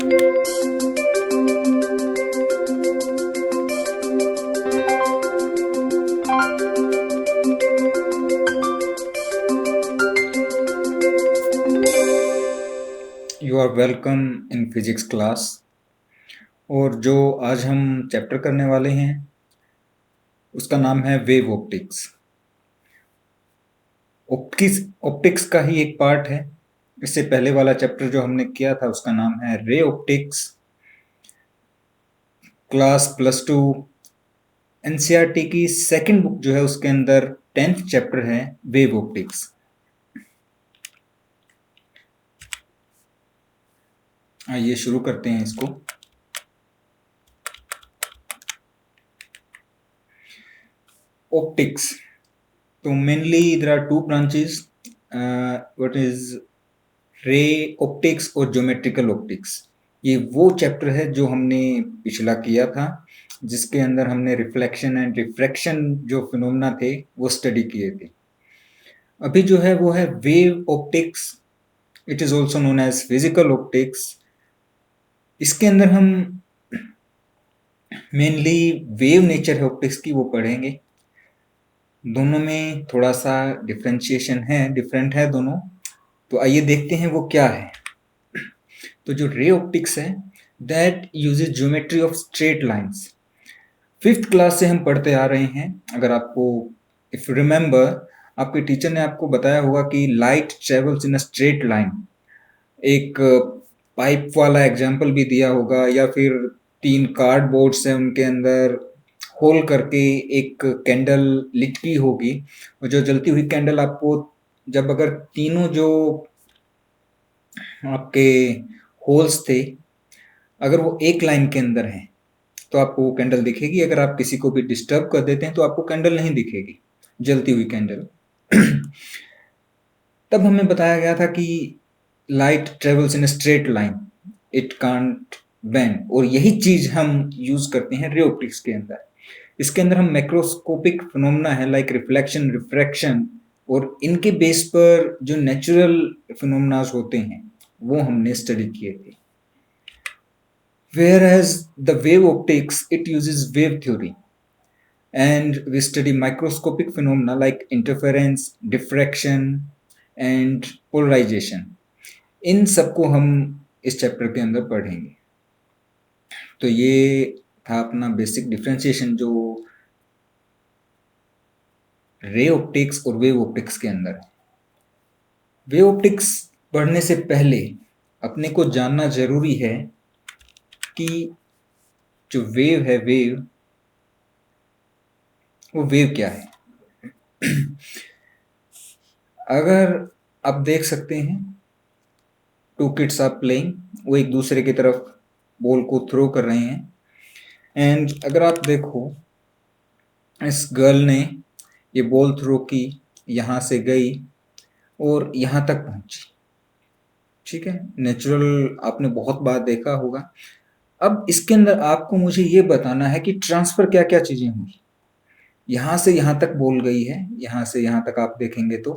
You are welcome in physics class. और जो आज हम चैप्टर करने वाले हैं उसका नाम है वेव ऑप्टिक्स। ऑप्टिक्स का ही एक पार्ट है। इससे पहले वाला चैप्टर जो हमने किया था उसका नाम है रे ऑप्टिक्स। क्लास +2 एनसीईआरटी की सेकंड बुक जो है उसके अंदर 10th चैप्टर है वेव ऑप्टिक्स। आइए शुरू करते हैं इसको। ऑप्टिक्स, तो mainly there are two branches, what is ray optics और ज्योमेट्रिकल ऑप्टिक्स। ये वो चैप्टर है जो हमने पिछला किया था, जिसके अंदर हमने रिफ्लेक्शन एंड रिफ्रैक्शन जो फिनोमेना थे वो स्टडी किए थे। अभी जो है वो है wave optics. It is also known as physical optics. इसके अंदर हम मेनली वेव नेचर है ऑप्टिक्स की वो पढ़ेंगे। दोनों में थोड़ा सा डिफरेंशिएशन है, डिफरेंट है दोनों। तो आइए देखते हैं वो क्या है। तो जो रे ऑप्टिक्स है that uses geometry of straight lines. 5th class से हम पढ़ते आ रहे हैं। अगर आपको इफ रिमेंबर, आपके टीचर ने आपको बताया होगा कि light travels in a straight line. एक पाइप वाला एग्जाम्पल भी दिया होगा, या फिर 3 कार्डबोर्ड्स हैं उनके अंदर होल करके एक कैंडल लिटकी होगी, और जो जलती हुई कैंडल आपको, जब अगर तीनों जो आपके होल्स थे अगर वो एक लाइन के अंदर हैं तो आपको वो कैंडल दिखेगी। अगर आप किसी को भी डिस्टर्ब कर देते हैं तो आपको कैंडल नहीं दिखेगी, जलती हुई कैंडल। तब हमें बताया गया था कि light travels in straight line, it can't bend, और यही चीज हम यूज करते हैं रे ऑप्टिक्स के अंदर। इसके अंदर हम मैक्रोस्कोपिक फिनोमेना है लाइक रिफ्लेक्शन, रिफ्रैक्शन, और इनके बेस पर जो नेचुरल फिनोमेना होते हैं वो हमने स्टडी किए थे। Whereas the wave optics, it uses wave theory, and we study microscopic phenomena like interference, diffraction and polarization. इन सबको हम इस चैप्टर के अंदर पढ़ेंगे। तो ये था अपना बेसिक डिफरेंशिएशन जो रे ऑप्टिक्स और वेव ऑप्टिक्स के अंदर है। वेव ऑप्टिक्स पढ़ने से पहले अपने को जानना जरूरी है कि जो वेव है, वो वेव क्या है। अगर आप देख सकते हैं, 2 किड्स आर प्लेइंग, वो एक दूसरे की तरफ बॉल को थ्रो कर रहे हैं। एंड अगर आप देखो, इस गर्ल ने ये बॉल थ्रो की, यहाँ से गई और यहाँ तक पहुंची। ठीक है, नेचुरल आपने बहुत बार देखा होगा। अब इसके अंदर आपको मुझे ये बताना है कि ट्रांसफर क्या क्या चीजें हुई। यहाँ से यहाँ तक बॉल गई है, यहाँ से यहाँ तक आप देखेंगे तो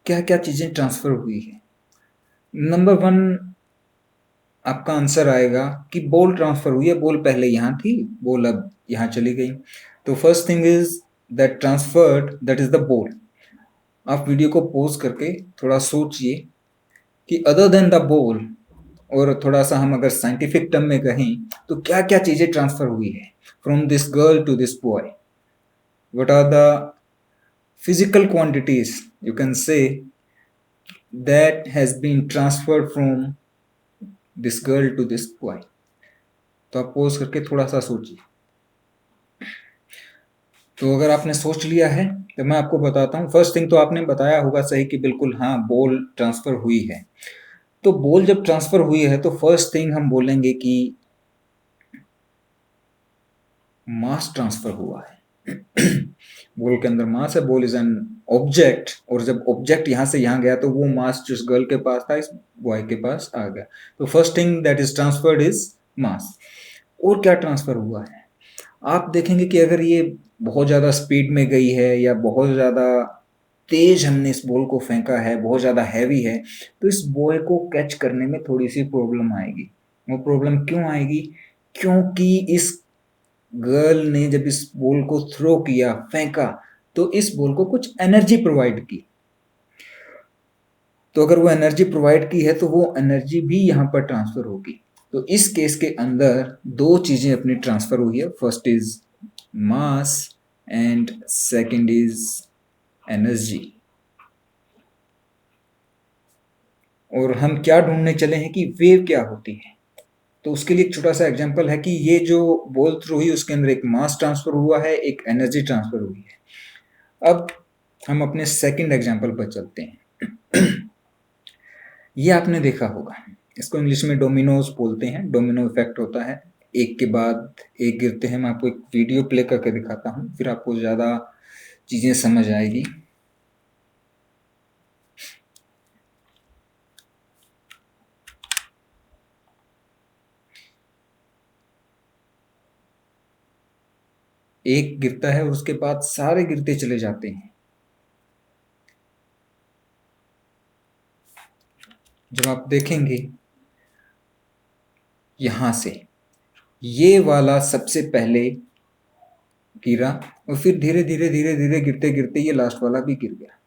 क्या क्या चीजें ट्रांसफर हुई है। नंबर 1 आपका आंसर आएगा कि बॉल ट्रांसफर हुई है। बॉल पहले यहाँ थी, बॉल अब यहाँ चली गई। तो first thing is that transferred, that is the ball. आप वीडियो को पॉज करके थोड़ा सोचिए कि अदर देन द बॉल, और थोड़ा सा हम अगर साइंटिफिक टर्म में कहें तो क्या क्या चीजें ट्रांसफर हुई है from this girl to this boy. What are the physical quantities you can say that has been transferred from this girl to this boy. तो आप पॉज करके थोड़ा सा सोचिए। तो अगर आपने सोच लिया है तो मैं आपको बताता हूँ। फर्स्ट थिंग तो आपने बताया होगा सही कि बिल्कुल हाँ, बॉल ट्रांसफर हुई है। तो बॉल जब ट्रांसफर हुई है तो फर्स्ट थिंग हम बोलेंगे कि मास ट्रांसफर हुआ है। बॉल के अंदर मास है, बॉल इज एन ऑब्जेक्ट, और जब ऑब्जेक्ट यहाँ से यहाँ गया तो वो मास जिस गर्ल के पास था इस बॉय के पास आ गया। तो first thing that is transferred is mass. और क्या ट्रांसफर हुआ है, आप देखेंगे कि अगर ये बहुत ज़्यादा स्पीड में गई है या बहुत ज़्यादा तेज हमने इस बॉल को फेंका है, बहुत ज़्यादा हैवी है, तो इस बॉय को कैच करने में थोड़ी सी प्रॉब्लम आएगी। वो प्रॉब्लम क्यों आएगी? क्योंकि इस गर्ल ने जब इस बॉल को थ्रो किया, फेंका, तो इस बॉल को कुछ एनर्जी प्रोवाइड की। तो अगर वो एनर्जी प्रोवाइड की है तो वो एनर्जी भी यहाँ पर ट्रांसफर होगी। तो इस केस के अंदर दो चीजें अपनी ट्रांसफर हुई है। First is mass and second is energy. और हम क्या ढूंढने चले हैं कि वेव क्या होती है। तो उसके लिए एक छोटा सा एग्जांपल है कि ये जो बॉल थ्रो हुई उसके अंदर एक मास ट्रांसफर हुआ है, एक एनर्जी ट्रांसफर हुई है। अब हम अपने सेकंड एग्जांपल पर चलते हैं। ये आपने देखा होगा, इसको इंग्लिश में डोमिनोज बोलते हैं। डोमिनो इफेक्ट होता है, एक के बाद एक गिरते हैं। मैं आपको एक वीडियो प्ले करके दिखाता हूँ, फिर आपको ज़्यादा चीज़ें समझ आएगी। एक गिरता है और उसके बाद सारे गिरते चले जाते हैं। जब आप देखेंगे यहां से, ये वाला सबसे पहले गिरा और फिर धीरे धीरे धीरे धीरे गिरते गिरते ये लास्ट वाला भी गिर गया।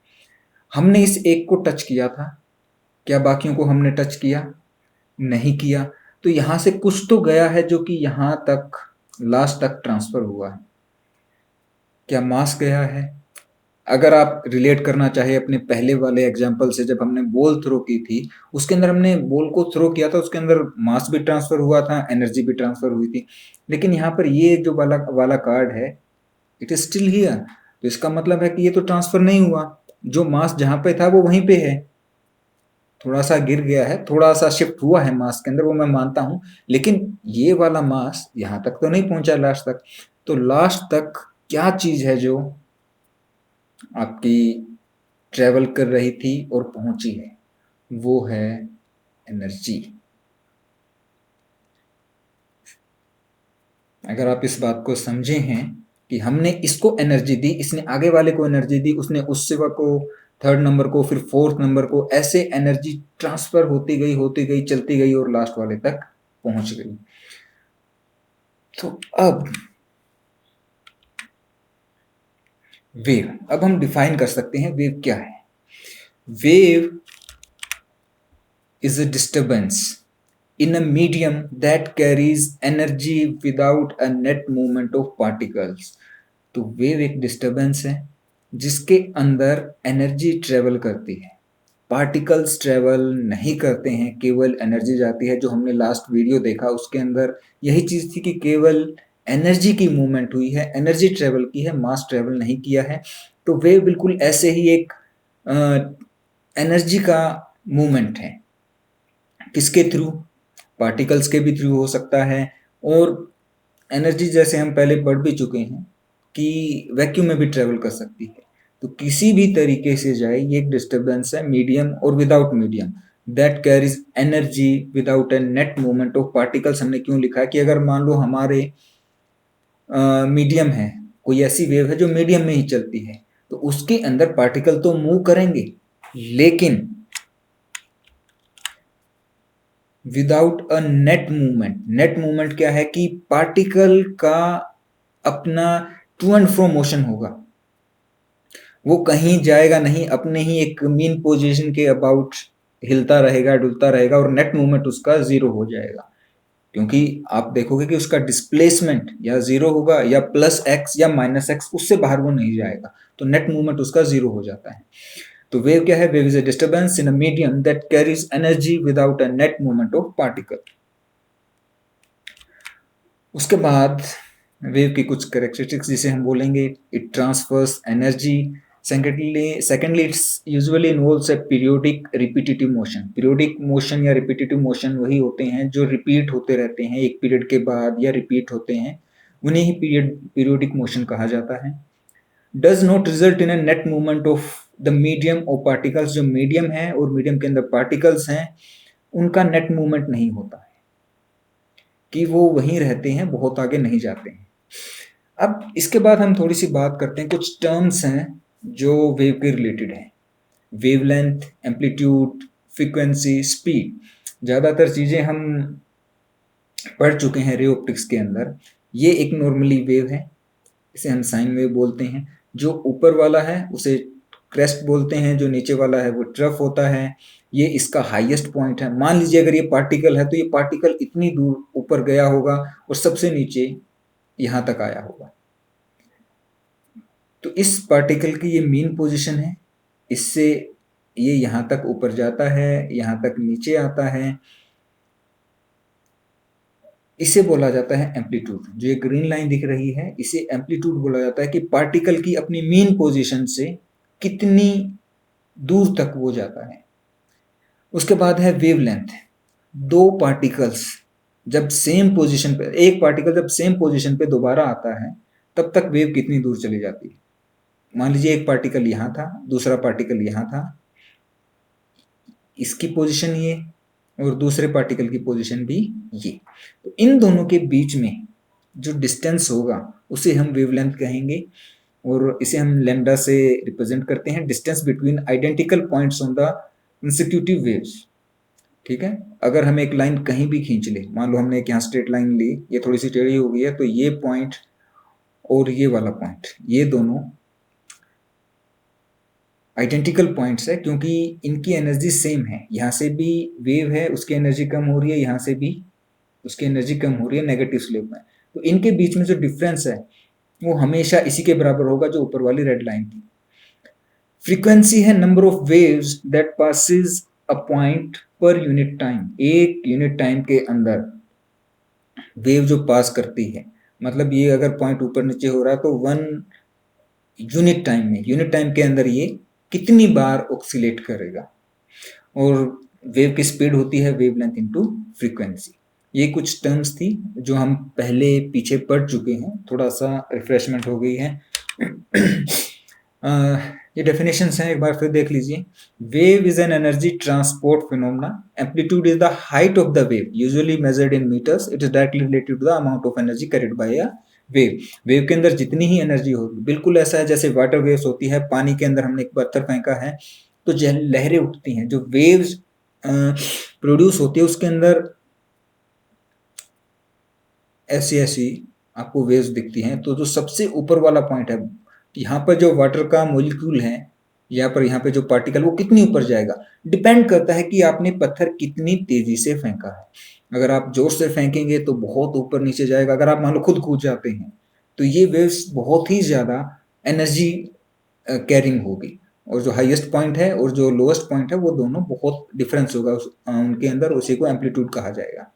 हमने इस एक को टच किया था, क्या बाकियों को हमने टच किया? नहीं किया। तो यहां से कुछ तो गया है जो कि यहां तक लास्ट तक ट्रांसफर हुआ है। क्या मास गया है? अगर आप रिलेट करना चाहे अपने पहले वाले एग्जाम्पल से, जब हमने बॉल थ्रो की थी, उसके अंदर हमने बॉल को थ्रो किया था, उसके अंदर मास भी ट्रांसफर हुआ था, एनर्जी भी ट्रांसफर हुई थी। लेकिन यहाँ पर ये जो वाला वाला कार्ड है, इट इज स्टिल हियर। तो इसका मतलब है कि ये तो ट्रांसफर नहीं हुआ। जो मास जहां पे था वो वहीं पे है। थोड़ा सा गिर गया है, थोड़ा सा शिफ्ट हुआ है मास के अंदर, वो मैं मानता हूं। लेकिन ये वाला मास यहां तक तो नहीं पहुंचा लास्ट तक। तो लास्ट तक क्या चीज है जो आपकी ट्रेवल कर रही थी और पहुंची है? वो है एनर्जी। अगर आप इस बात को समझे हैं कि हमने इसको एनर्जी दी, इसने आगे वाले को एनर्जी दी, उसने उस सेवा को, थर्ड नंबर को, फिर फोर्थ नंबर को, ऐसे एनर्जी ट्रांसफर होती गई चलती गई और लास्ट वाले तक पहुंच गई। तो अब वेव, अब हम डिफाइन कर सकते हैं वेव क्या है। Wave is a disturbance in a medium that carries energy without a net movement of particles। तो वेव एक डिस्टरबेंस है जिसके अंदर एनर्जी ट्रेवल करती है, पार्टिकल्स ट्रेवल नहीं करते हैं, केवल एनर्जी जाती है। जो हमने लास्ट वीडियो देखा उसके अंदर यही चीज थी कि केवल एनर्जी की मूवमेंट हुई है, एनर्जी ट्रेवल की है, मास ट्रेवल नहीं किया है। तो वेव बिल्कुल ऐसे ही एक एनर्जी का मूवमेंट है। किसके थ्रू? पार्टिकल्स के भी थ्रू हो सकता है। और एनर्जी जैसे हम पहले पढ़ भी चुके हैं कि वैक्यूम में भी ट्रेवल कर सकती है। तो किसी भी तरीके से जाए, ये एक डिस्टर्बेंस है, मीडियम और without medium, that carries energy without A net movement of particles. हमने क्यों लिखा है कि अगर मान लो हमारे मीडियम है, कोई ऐसी वेव है जो मीडियम में ही चलती है, तो उसके अंदर पार्टिकल तो मूव करेंगे, लेकिन without a net movement. Net movement क्या है कि पार्टिकल का अपना टू एंड फ्रो मोशन होगा, वो कहीं जाएगा नहीं, अपने ही एक मीन पोजीशन के अबाउट हिलता रहेगा, डुलता रहेगा, और नेट मूवमेंट उसका जीरो हो जाएगा। क्योंकि आप देखोगे कि उसका डिस्प्लेसमेंट या जीरो होगा या प्लस एक्स या माइनस एक्स, उससे बाहर वो नहीं जाएगा। तो नेट मूवमेंट उसका जीरो हो जाता है। तो वेव क्या है? Wave is a disturbance in a medium that carries energy without a net movement of particle. उसके बाद वेव की कुछ कैरेक्टरिस्टिक्स जिसे हम बोलेंगे, it transfers energy. Secondly it's usually involves a periodic repetitive motion. Periodic motion या रिपीटेटिव मोशन वही होते हैं जो रिपीट होते रहते हैं एक पीरियड के बाद, या रिपीट होते हैं, उन्हें ही पीरियोडिक मोशन कहा जाता है। Does not result in a net movement of the medium और पार्टिकल्स। जो मीडियम है और मीडियम के अंदर पार्टिकल्स हैं, उनका नेट मूवमेंट नहीं होता है, कि वो वहीं रहते हैं, बहुत आगे नहीं जाते हैं। अब इसके बाद हम थोड़ी सी बात करते हैं, कुछ टर्म्स हैं जो वेव के रिलेटेड हैं। Wavelength, amplitude, frequency, speed. ज़्यादातर चीज़ें हम पढ़ चुके हैं रे ऑप्टिक्स के अंदर। ये एक नॉर्मली वेव है, इसे हम साइन वेव बोलते हैं। जो ऊपर वाला है उसे क्रेस्ट बोलते हैं, जो नीचे वाला है वो ट्रफ होता है। ये इसका हाईएस्ट पॉइंट है। मान लीजिए अगर ये पार्टिकल है तो ये पार्टिकल इतनी दूर ऊपर गया होगा और सबसे नीचे यहां तक आया होगा। तो इस पार्टिकल की ये मीन पोजीशन है, इससे ये यहां तक ऊपर जाता है, यहां तक नीचे आता है। इसे बोला जाता है एम्पलीट्यूड। जो ये ग्रीन लाइन दिख रही है इसे एम्पलीट्यूड बोला जाता है कि पार्टिकल की अपनी मीन पोजीशन से कितनी दूर तक वो जाता है। उसके बाद है वेवलेंथ। दो पार्टिकल्स जब सेम पोजीशन पे, एक पार्टिकल जब सेम पोजीशन पे दोबारा आता है तब तक वेव कितनी दूर चली जाती है। मान लीजिए एक पार्टिकल यहां था, दूसरा पार्टिकल यहां था, इसकी पोजीशन ये और दूसरे पार्टिकल की पोजीशन भी ये। तो इन दोनों के बीच में जो डिस्टेंस होगा उसे हम वेवलेंथ कहेंगे और इसे हम लैम्डा से रिप्रेजेंट करते हैं, distance between identical points on the consecutive waves. ठीक है, अगर हम एक लाइन कहीं भी खींच ले, मान लो हमने एक यहाँ स्ट्रेट लाइन ली, ये थोड़ी सी टेढ़ी हो गई है, तो ये पॉइंट और ये वाला पॉइंट, ये दोनों आइडेंटिकल पॉइंट्स है क्योंकि इनकी एनर्जी सेम है। यहाँ से भी वेव है, उसकी एनर्जी कम हो रही है, यहाँ से भी उसकी एनर्जी कम हो रही है नेगेटिव स्लोप में। तो इनके बीच में जो डिफरेंस है वो हमेशा इसी के बराबर होगा जो ऊपर वाली रेड लाइन थी। फ्रीक्वेंसी है number of waves that passes a point per unit time. एक यूनिट टाइम के अंदर वेव जो पास करती है, मतलब ये अगर पॉइंट ऊपर नीचे हो रहा है तो 1 यूनिट टाइम में, यूनिट टाइम के अंदर ये कितनी बार ऑक्सीलेट करेगा। और वेव की स्पीड होती है वेवलेंथ इनटू फ्रीक्वेंसी। ये कुछ टर्म्स थी जो हम पहले पीछे पढ़ चुके हैं, थोड़ा सा रिफ्रेशमेंट हो गई है। ये डेफिनेशंस हैं, एक बार फिर देख लीजिए। Wave is an energy transport phenomena. Amplitude is the height of the wave usually measured in metres. It is directly related to the amount of energy carried by a wave. Wave के अंदर जितनी ही energy होगी, बिल्कुल ऐसा है जैसे water waves होती है, पानी के अंदर हमने एक पत्थर फेंका है तो लहरें उठती हैं। जो वेव्स प्रोड्यूस होती है उसके अंदर ऐसी ऐसी आपको वेव्स दिखती हैं। तो जो सबसे ऊपर वाला पॉइंट है, यहाँ पर जो वाटर का मोलिक्यूल है, यहाँ पे जो पार्टिकल, वो कितनी ऊपर जाएगा, डिपेंड करता है कि आपने पत्थर कितनी तेजी से फेंका है। अगर आप जोर से फेंकेंगे तो बहुत ऊपर नीचे जाएगा। अगर आप मान लो खुद कूद जाते हैं तो ये वेव्स बहुत ही ज्यादा एनर्जी कैरिंग होगी। और जो हाईएस्ट पॉइंट है और जो लोएस्ट पॉइंट है वो दोनों बहुत डिफरेंस होगा उनके अंदर, उसी को एम्पलीट्यूड कहा जाएगा।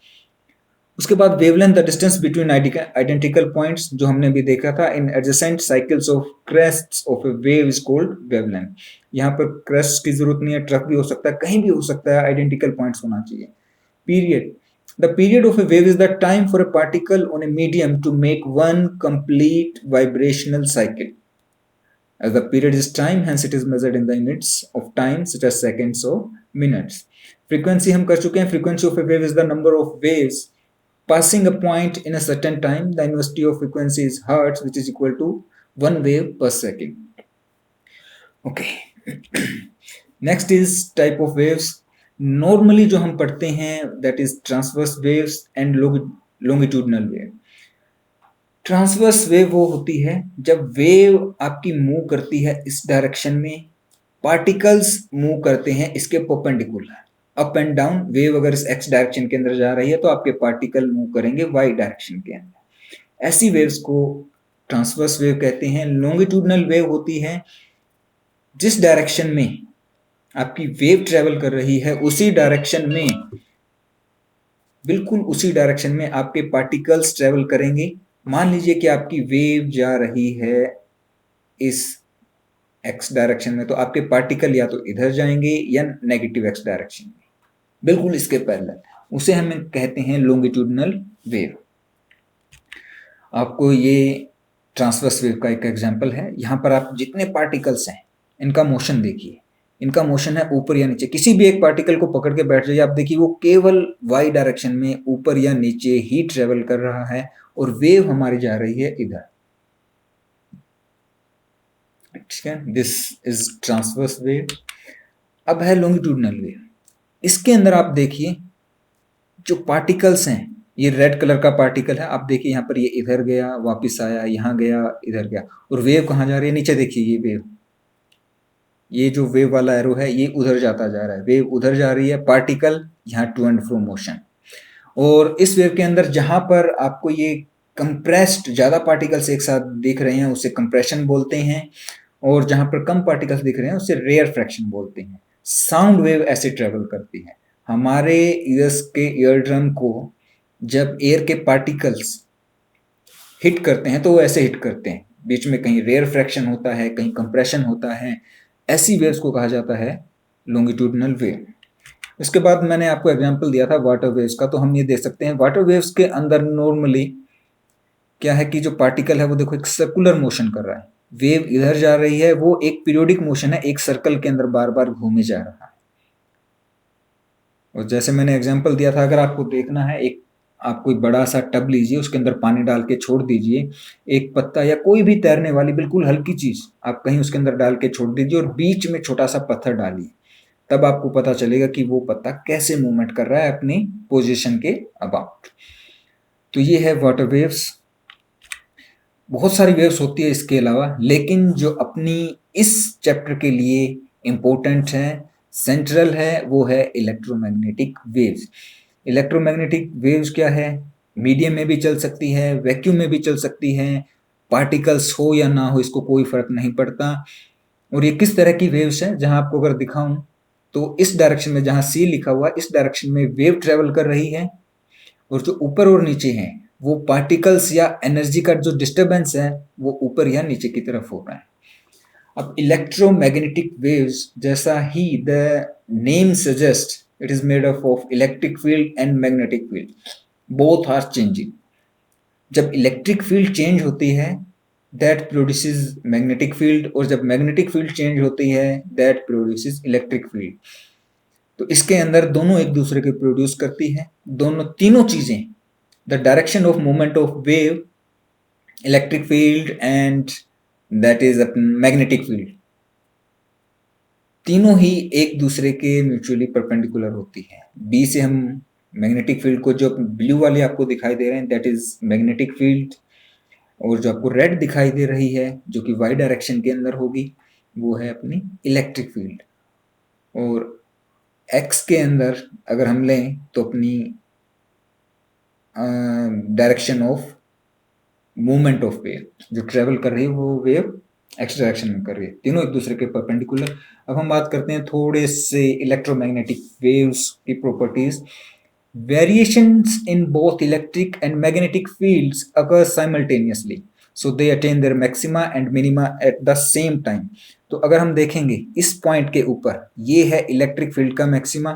उसके बाद wavelength, the distance between identical points, जो हमने भी देखा था in adjacent cycles of crests of a wave is called wavelength. यहाँ पर क्रेस्ट की जरूरत नहीं है, ट्रफ भी हो सकता है, कहीं भी हो सकता है, आइडेंटिकल पॉइंट्स होना चाहिए। Period, the period of a wave is the time for a particle on a medium to make one complete vibrational cycle. As the period is time, hence it is measured in the units of time such as seconds or minutes. Frequency हम कर चुके हैं। Frequency of a wave is the number of waves passing a point in a certain time. The unity of frequency is hertz, which is equal to 1 wave per second. Okay. Next is type of waves. Normally जो हम पढ़ते हैं that is transverse waves and longitudinal wave. Transverse wave वो होती है जब wave आपकी move करती है इस डायरेक्शन में, पार्टिकल्स मूव करते हैं इसके perpendicular, up and down. Wave अगर इस एक्स डायरेक्शन के अंदर जा रही है तो आपके पार्टिकल मूव करेंगे वाई डायरेक्शन के अंदर। ऐसी वेव्स को ट्रांसवर्स वेव कहते हैं। लॉन्गिट्यूडनल वेव होती है जिस डायरेक्शन में आपकी वेव ट्रेवल कर रही है उसी डायरेक्शन में, बिल्कुल उसी डायरेक्शन में आपके पार्टिकल्स ट्रेवल करेंगे। मान लीजिए कि आपकी वेव जा रही है इस एक्स डायरेक्शन में, तो आपके पार्टिकल या तो इधर जाएंगे या नेगेटिव एक्स डायरेक्शन में, बिल्कुल इसके पैरेलल। उसे हम कहते हैं लॉन्गिट्यूडनल वेव। आपको ये ट्रांसवर्स वेव का एक एग्जांपल है। यहाँ पर आप जितने पार्टिकल्स हैं इनका मोशन देखिए, इनका मोशन है ऊपर या नीचे। किसी भी एक पार्टिकल को पकड़ के बैठ जाइए, आप देखिए वो केवल वाई डायरेक्शन में ऊपर या नीचे ही ट्रेवल कर रहा है और वेव हमारी जा रही है इधर। ठीक है, दिस इज ट्रांसवर्स वेव। अब है लॉन्गिट्यूडनल वेव। इसके अंदर आप देखिए जो पार्टिकल्स हैं ये रेड कलर का पार्टिकल है, आप देखिए यहाँ पर ये इधर गया, वापस आया, यहाँ गया, इधर गया, और वेव कहाँ जा रही है? नीचे देखिए ये वेव, ये जो वेव वाला एरो है ये उधर जाता जा रहा है, वेव उधर जा रही है, पार्टिकल यहाँ टू एंड फ्रो मोशन। और इस वेव के अंदर जहां पर आपको ये कंप्रेस्ड ज्यादा पार्टिकल्स एक साथ दिख रहे हैं उसे कंप्रेशन बोलते हैं, और जहां पर कम पार्टिकल्स दिख रहे हैं उसे रेयर फ्रैक्शन बोलते हैं। साउंड वेव ऐसे ट्रेवल करती है। हमारे ईयर्स के ईयर ड्रम को जब एयर के पार्टिकल्स हिट करते हैं तो वो ऐसे हिट करते हैं, बीच में कहीं रेयर फ्रैक्शन होता है, कहीं कंप्रेशन होता है। ऐसी वेव्स को कहा जाता है लॉन्गिट्यूडिनल वेव। इसके बाद मैंने आपको एग्जांपल दिया था वाटर वेव्स का, तो हम ये देख सकते हैं वाटर वेव्स के अंदर नॉर्मली क्या है कि जो पार्टिकल है वो देखो एक सर्कुलर मोशन कर रहा है, वेव इधर जा रही है, वो एक पीरियोडिक मोशन है, एक सर्कल के अंदर बार बार घूमे जा रहा है। और जैसे मैंने एग्जांपल दिया था, अगर आपको देखना है, एक आप कोई बड़ा सा टब लीजिए, उसके अंदर पानी डाल के छोड़ दीजिए, एक पत्ता या कोई भी तैरने वाली बिल्कुल हल्की चीज आप कहीं उसके अंदर डाल के छोड़ दीजिए और बीच में छोटा सा पत्थर डालिए, तब आपको पता चलेगा कि वो पत्ता कैसे मूवमेंट कर रहा है अपनी पोजीशन के अबाउट। तो ये है वाटर वेव्स। बहुत सारी वेव्स होती है इसके अलावा, लेकिन जो अपनी इस चैप्टर के लिए इम्पोर्टेंट है, सेंट्रल है, वो है इलेक्ट्रोमैग्नेटिक वेव्स। इलेक्ट्रोमैग्नेटिक वेव्स क्या है? मीडियम में भी चल सकती है, वैक्यूम में भी चल सकती है, पार्टिकल्स हो या ना हो इसको कोई फर्क नहीं पड़ता। और ये किस तरह की वेव्स है, जहां आपको अगर दिखाऊं तो इस डायरेक्शन में जहां सी लिखा हुआ इस डायरेक्शन में वेव ट्रेवल कर रही है, और जो ऊपर और नीचे हैं वो पार्टिकल्स या एनर्जी का जो डिस्टरबेंस है वो ऊपर या नीचे की तरफ हो रहा है। अब इलेक्ट्रोमैग्नेटिक वेव्स जैसा ही the name suggest, it is made up of electric field and magnetic field, both are changing. जब इलेक्ट्रिक फील्ड चेंज होती है दैट प्रोड्यूसेस मैग्नेटिक फील्ड, और जब मैग्नेटिक फील्ड चेंज होती है दैट प्रोड्यूसेस इलेक्ट्रिक फील्ड। तो इसके अंदर दोनों एक दूसरे के प्रोड्यूस करती है, दोनों तीनों चीजें, the direction of movement of wave, electric field and that is magnetic field, तीनों ही एक दूसरे के म्यूचुअली परपेंडिकुलर होती है। बी से हम मैग्नेटिक फील्ड को, जो ब्लू वाले आपको दिखाई दे रहे हैं दैट इज मैग्नेटिक फील्ड, और जो आपको रेड दिखाई दे रही है जो कि वाई डायरेक्शन के अंदर होगी वो है अपनी इलेक्ट्रिक फील्ड। और एक्स के अंदर अगर हम लें तो अपनी direction of movement of wave, जो ट्रेवल कर रही है वो वेव एक्स डायरेक्शन में कर रही है, तीनों एक दूसरे के परपेंडिकुलर। अब हम बात करते हैं थोड़े से इलेक्ट्रोमैग्नेटिक वेव्स की properties. Variations in both electric and magnetic fields occur simultaneously, so they attain their maxima and minima at the same time. तो अगर हम देखेंगे इस पॉइंट के ऊपर ये है इलेक्ट्रिक फील्ड का मैक्सिमा,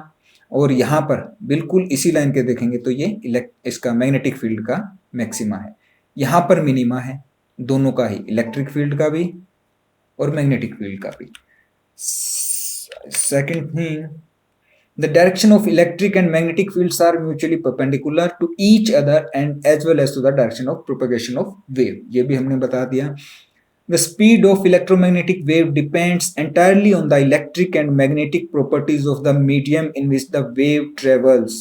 और यहाँ पर बिल्कुल इसी लाइन के देखेंगे तो ये इसका मैग्नेटिक फील्ड का मैक्सिमा है, यहाँ पर मिनिमा है, दोनों का ही, इलेक्ट्रिक फील्ड का भी और मैग्नेटिक फील्ड का भी। Second thing, the direction of electric and magnetic fields are mutually perpendicular to each other and as well as to the direction of propagation of wave, ये भी हमने बता दिया। The speed of electromagnetic wave depends entirely on the electric and magnetic properties of the medium in which the wave travels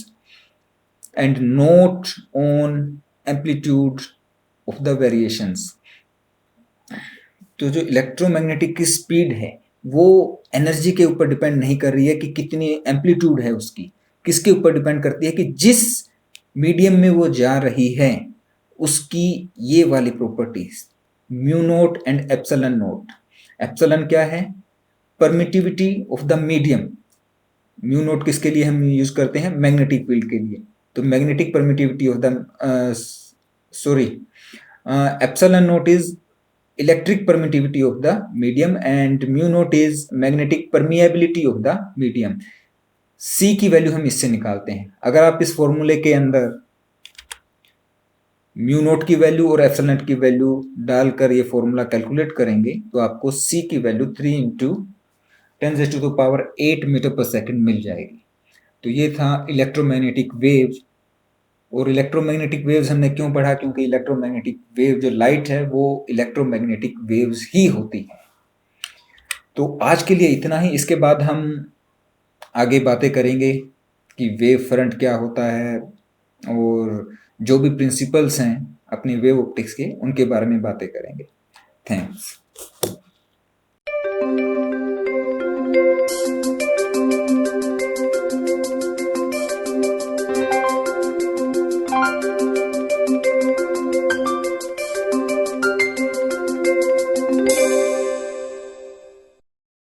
and not on amplitude of the variations। तो जो electromagnetic की speed है वो एनर्जी के ऊपर depend नहीं कर रही है कि कितनी एम्पलीट्यूड है उसकी, किसके ऊपर डिपेंड करती है कि जिस मीडियम में वो जा रही है उसकी ये वाली properties, mu naught and epsilon note. Epsilon क्या है? Permittivity of the medium. Mu naught किसके लिए हम यूज करते हैं? मैग्नेटिक फील्ड के लिए। तो magnetic permittivity of the epsilon note is electric permittivity of the medium and mu naught is magnetic permeability of the medium। C की value हम इससे निकालते हैं। अगर आप इस फॉर्मूले के अंदर म्यू नोट की वैल्यू और एप्सिलॉन की वैल्यू डालकर ये फॉर्मूला कैलकुलेट करेंगे तो आपको C की वैल्यू 3 × 10⁸ मीटर पर सेकंड मिल जाएगी। तो ये था इलेक्ट्रोमैग्नेटिक वेव्स। और इलेक्ट्रोमैग्नेटिक वेव्स हमने क्यों पढ़ा? क्योंकि इलेक्ट्रोमैग्नेटिक वेव जो लाइट है वो इलेक्ट्रोमैग्नेटिक वेव्स ही होती है। तो आज के लिए इतना ही। इसके बाद हम आगे बातें करेंगे कि वेव फ्रंट क्या होता है और जो भी प्रिंसिपल्स हैं अपनी वेव ऑप्टिक्स के, उनके बारे में बातें करेंगे। थैंक्स।